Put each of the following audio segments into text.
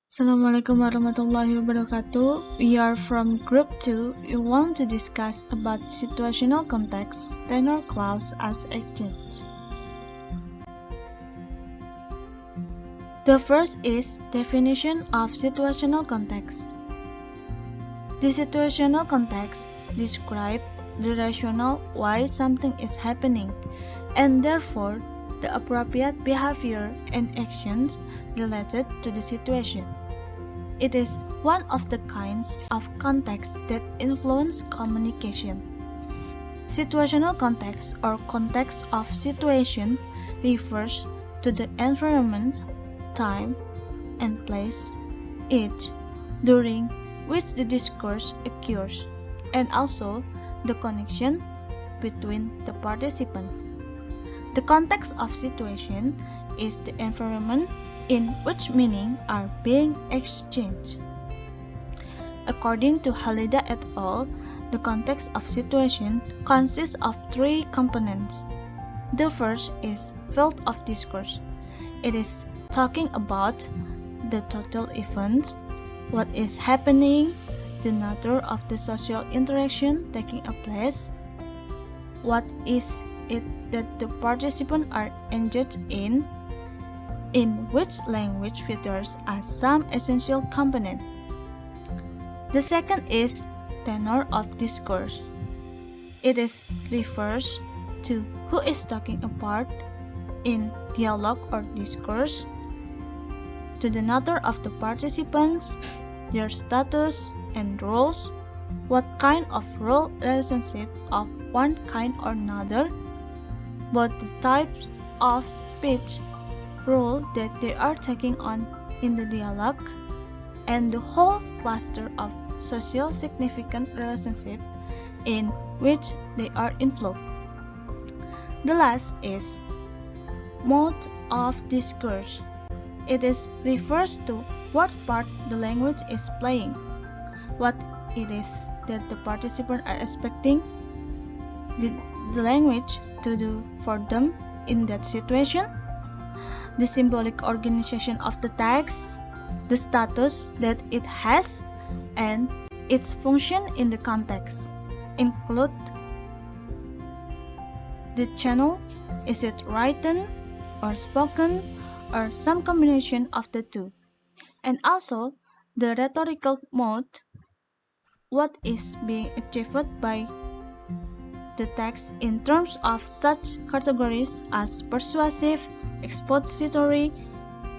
Assalamualaikum warahmatullahi wabarakatuh. We are from Group 2. We want to discuss about situational context, tenor clause as exchange. The first is definition of situational context. The situational context describes the rationale why something is happening, and therefore the appropriate behavior and actions related to the situation. It is one of the kinds of context that influence communication. Situational context or context of situation refers to the environment, time, and place, age, during which the discourse occurs, and also the connection between the participants. The context of situation is the environment in which meanings are being exchanged. According to Halida et al., the context of situation consists of three components. The first is field of discourse. It is talking about the total events, what is happening, the nature of the social interaction taking place, what is it that the participants are engaged in which language features as some essential component. The second is tenor of discourse. It refers to who is talking about in dialogue or discourse, to the nature of the participants, their status and roles, what kind of role relationship of one kind or another, both the types of speech role that they are taking on in the dialogue, and the whole cluster of social significant relationships in which they are involved. The last is mode of discourse. It refers to what part the language is playing, what it is that the participants are expecting the language to do for them in that situation, the symbolic organization of the text, the status that it has, and its function in the context, include the channel, is it written or spoken or some combination of the two, and also the rhetorical mode, what is being achieved by the text in terms of such categories as persuasive, expository,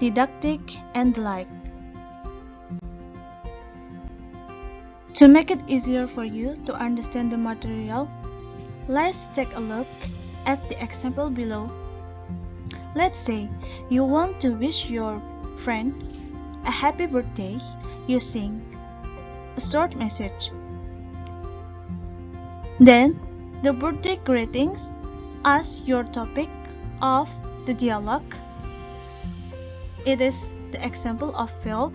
didactic, and the like. To make it easier for you to understand the material, let's take a look at the example below. Let's say you want to wish your friend a happy birthday using a short message. Then, the birthday greetings as your topic of the dialogue. It is the example of field,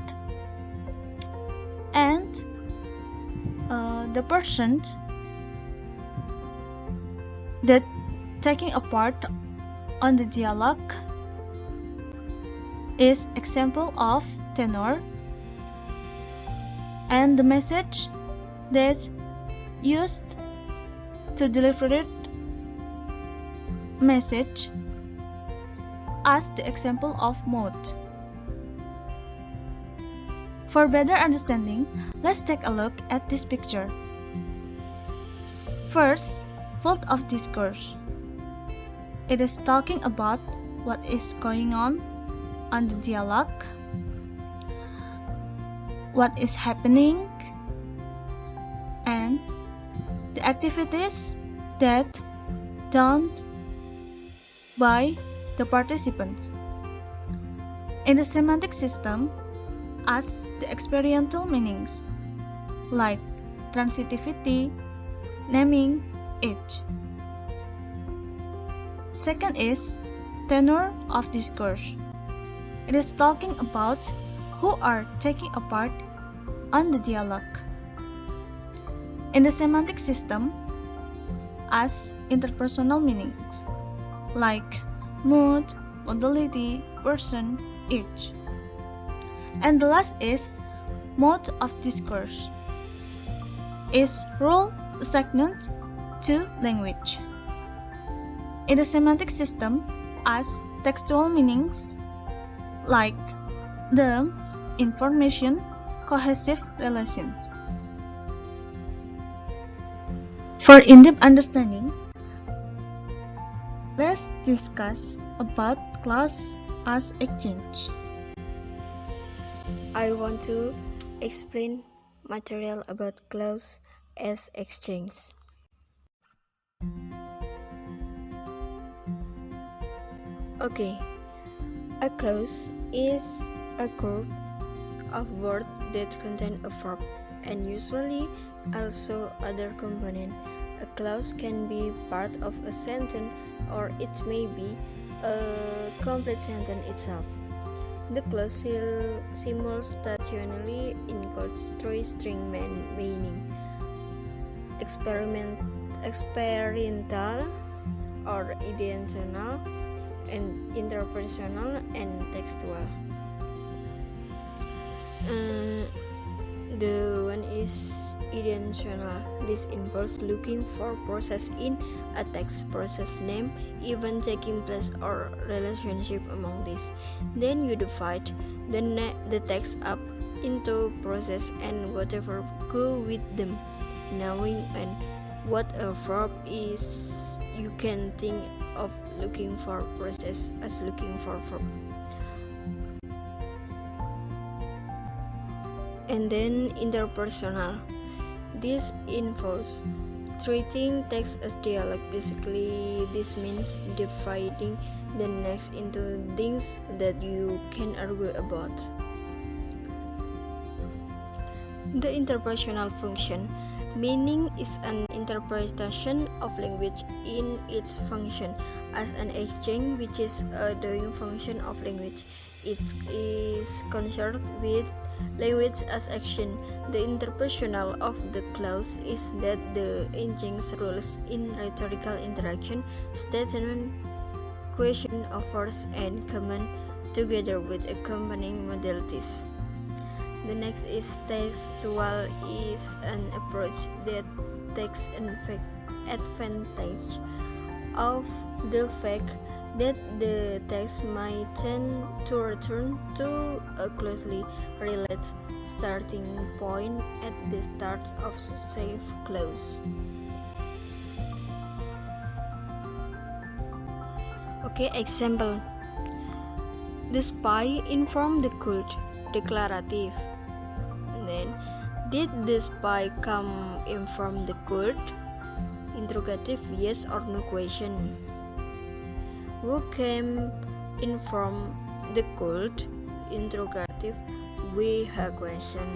and the person that taking a part on the dialogue is example of tenor, and the message that used to deliver it message as the example of mode. For better understanding, let's take a look at this picture. First, field of discourse. It is talking about what is going on the dialogue, what is happening, and the activities that done by the participants. In the semantic system, as the experiential meanings, like transitivity, naming, age. Second is tenor of discourse. It is talking about who are taking a part on the dialogue. In the semantic system, as interpersonal meanings, like mood, modality, person, age. And the last is mode of discourse. Is role assigned to language. In the semantic system, as textual meanings like the information cohesive relations. For in-depth understanding, let's discuss about class as exchange. I want to explain material about clause as exchange. Okay, a clause is a group of words that contain a verb and usually also other component. A clause can be part of a sentence or it may be a complete sentence itself. The clause simultaneously encodes three string meaning: experimental or intentional, and interpersonal and textual. The one is intentional. This involves looking for process in a text, process name, event taking place, or relationship among these. Then you divide the text up into process and whatever go with them. Knowing and what a verb is, you can think of looking for process as looking for verb. And then interpersonal. This involves treating text as dialogue. Basically, this means dividing the text into things that you can argue about. The interpersonal function. Meaning is an interpretation of language in its function as an exchange, which is a doing function of language. It is concerned with language as action. The interpersonal of the clause is that the exchange rules in rhetorical interaction, statement, question, offers, and command together with accompanying modalities. The next is textual, is an approach that takes advantage of the fact that the text might tend to return to a closely related starting point at the start of safe clause. Okay, example. The spy informed the cult. Declarative. Then, did the spy come inform the cult? Interrogative, yes or no question. Who came inform the cult? Interrogative, we have question.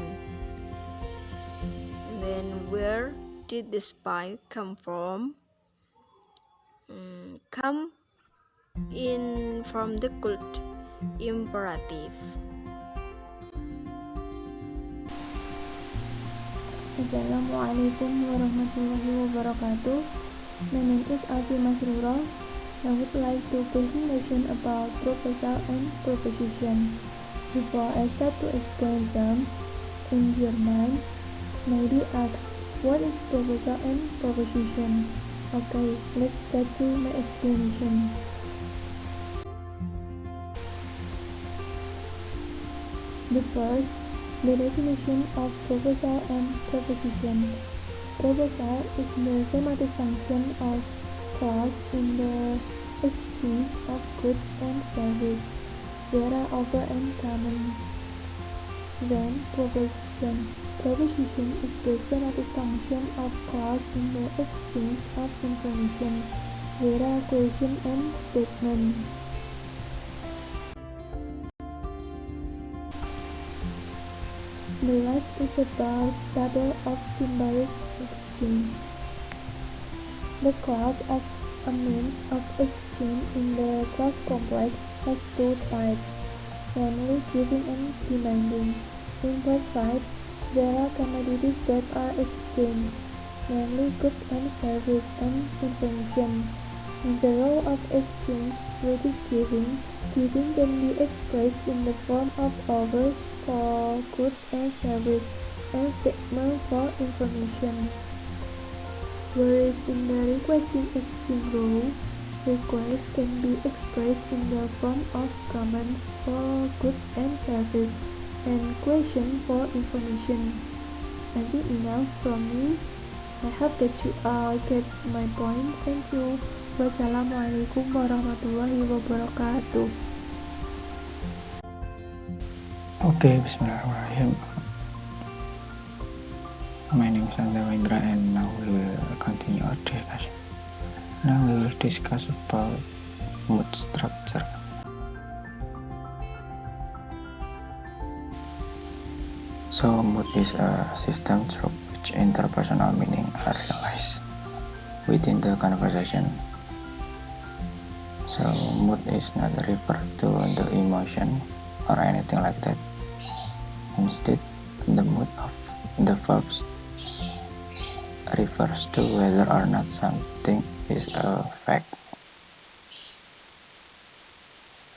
Then, where did the spy come from? Come in from the cult. Imperative. Assalamualaikum warahmatullahi wabarakatuh. My name is Alfi Masrura. I would like to presentation about proposal and proposition. Before I start to explain them, in your mind, maybe ask, what is proposal and proposition? Okay, let's start to my explanation. The first, the definition of proposal and proposition. Proposal is the semantic function of clause in the exchange of goods and service. There are offer and common. Then proposition. Proposition is the semantic function of clause in the exchange of information. There are question and statement. The last is about table of symbolic exchange. The clause as a means of exchange in the clause complex has two types, namely giving and demanding. In both sides, there are commodities that are exchanged, namely goods and service and information. The role of exchange through this giving can be expressed in the form of offers for goods and service and statements for information. Whereas in the requesting exchange role, requests can be expressed in the form of comments for goods and service and questions for information. I think enough from me. I hope that you get my point. Thank you. Wassalamualaikum warahmatullahi wabarakatuh. Okay, bismillahirrahmanirrahim. My name is Andawendra and now we will continue our discussion. Now we will discuss about mood structure. So mood is a system through which interpersonal meaning are realized within the conversation. So mood is not referred to the emotion or anything like that. Instead, the mood of the verbs refers to whether or not something is a fact.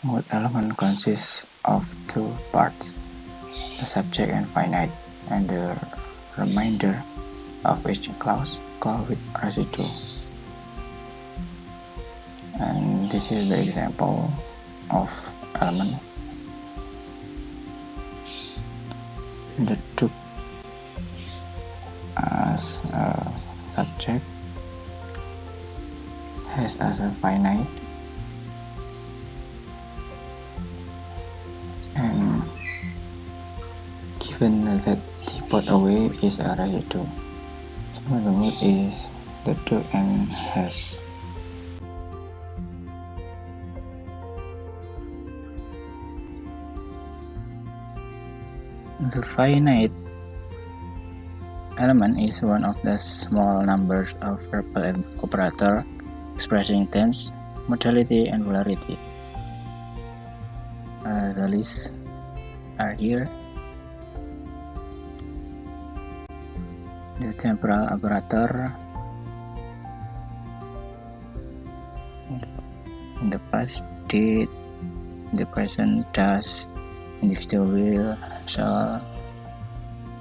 Mood element consists of two parts, the subject and finite, and the remainder of each clause called with residue. And this is the example of element. The took as a subject has as a finite and given that the put away is a residue, so the mood is the took and has. The finite element is one of the small numbers of verbal operator expressing tense, modality, and polarity. The lists are here. The temporal operator in the past did, in the present does, individual will, shall.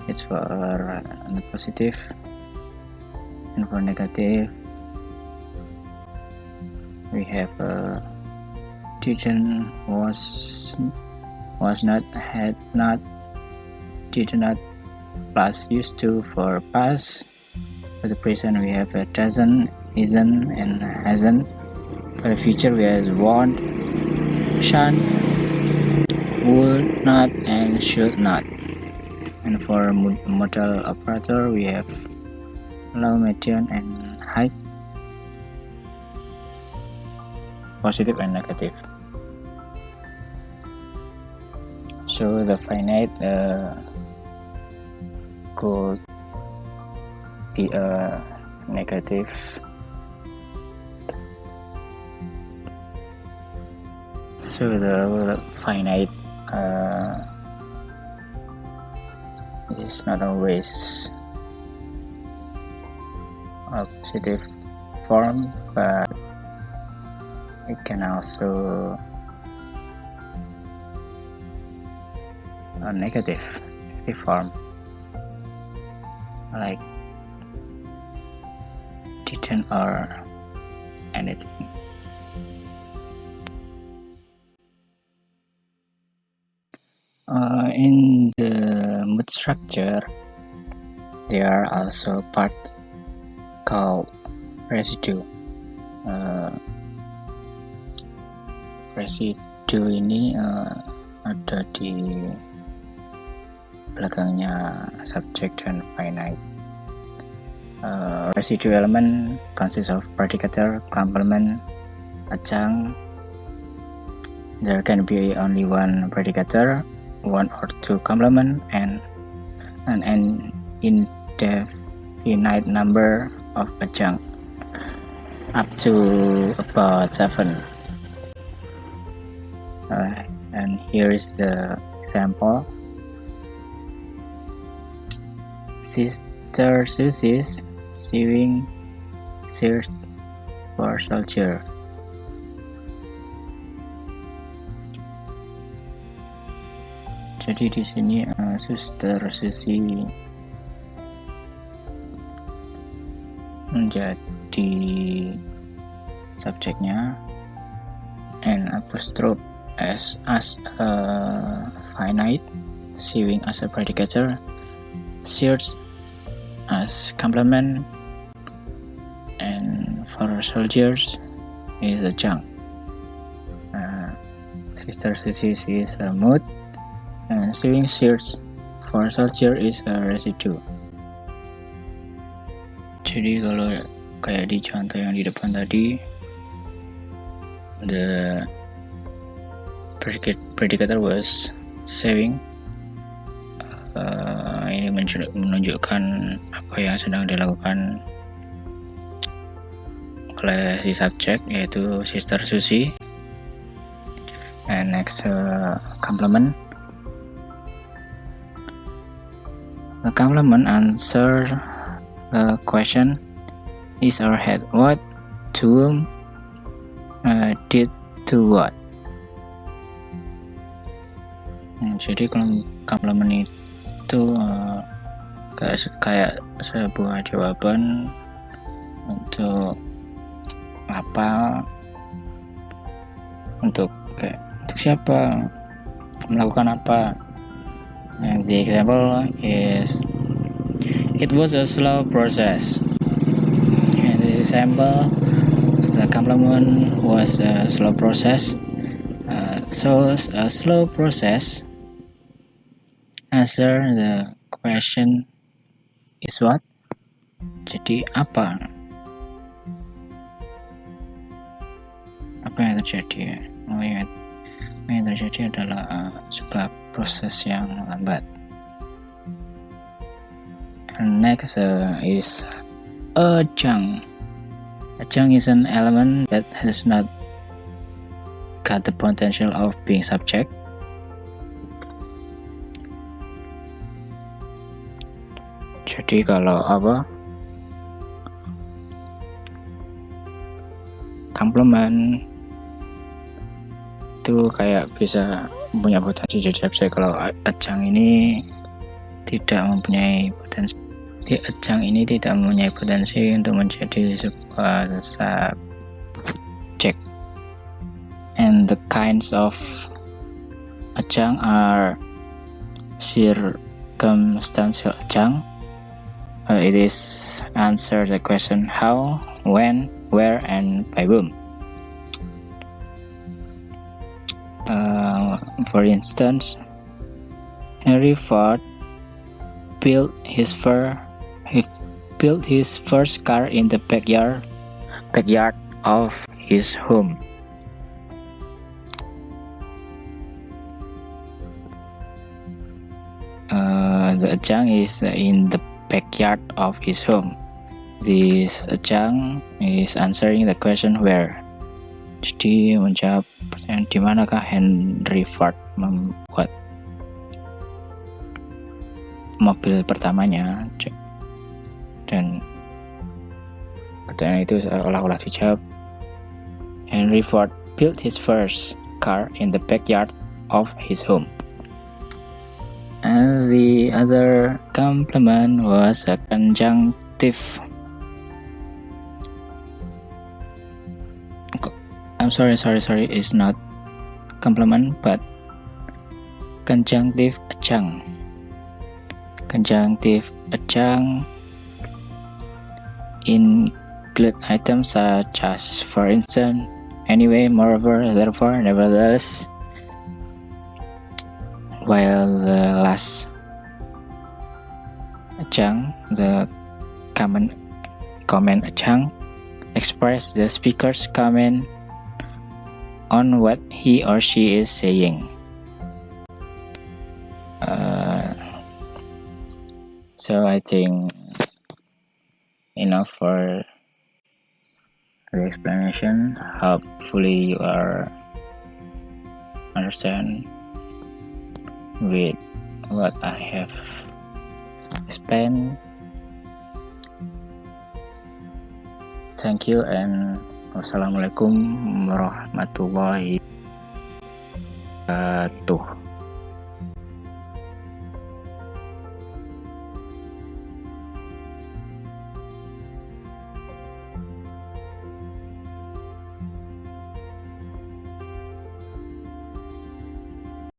It's for the positive, and for negative we have didn't, was not, had not, did not, plus used to for past. For the present we have doesn't, isn't, and hasn't. For the future we have won't, shan't, would not, and should not. And for modal operator we have low, medium, and high, positive and negative. So the finite could be a negative. So the finite is not always a positive form, but it can also a negative form, like didn't or anything. In the mood structure, there are also parts called residue. Residue ini ada di belakangnya subject dan finite. Residue element consists of predicator, complement, adjunct. There can be only one predicator, one or two complement, and an indefinite number of adjunct, up to about 7. And here is the example. Sister Susie's sewing shirts for soldier. Jadi di sini Suster Susi menjadi subjeknya, and apostrophe as a finite, sewing as a predicator, search as complement, and for soldiers is a junk. Sister Susi is a mood, and sewing search for soldier is a residue. Jadi kalau kayak di contoh yang di depan tadi, the predicator was saving. Ini menunjukkan apa yang sedang dilakukan oleh si subjek, yaitu Sister Susi. And next, complement. The complement answer the question is or had what, to whom, did to what. Jadi complement itu kayak sebuah jawaban untuk apa, untuk siapa, melakukan apa. And the example is, it was a slow process. And the example, the complement was a slow process. So a slow process. Answer the question is what? Jadi apa? Apa yang terjadi? Yang terjadi adalah sebuah proses yang lambat. And next is a junk. A junk is an element that has not got the potential of being subject. Jadi kalau complement itu kayak bisa punya potensi jadi subjek. Kalau ajang ini tidak mempunyai potensi, untuk menjadi sebuah subjek. And the kinds of ajang are circumstantial ajang. It is answer the question how, when, where, and by whom. For instance, Henry Ford built his first car in the backyard of his home. The ajang is in the backyard of his home. This ajang is answering the question where. Jadi menjawab pertanyaan di manakah Henry Ford membuat mobil pertamanya, dan pertanyaan itu seolah-olah dijawab, Henry Ford built his first car in the backyard of his home. And the other complement was a conjunctive. I'm sorry, it's not complement but conjunctive ajang. Conjunctive ajang include items such as, for instance, anyway, moreover, therefore, nevertheless. While the last ajang, the comment ajang, express the speaker's comment on what he or she is saying. So I think enough for the explanation. Hopefully you are understand with what I have explained. Thank you and wassalamualaikum warahmatullahi wabarakatuh.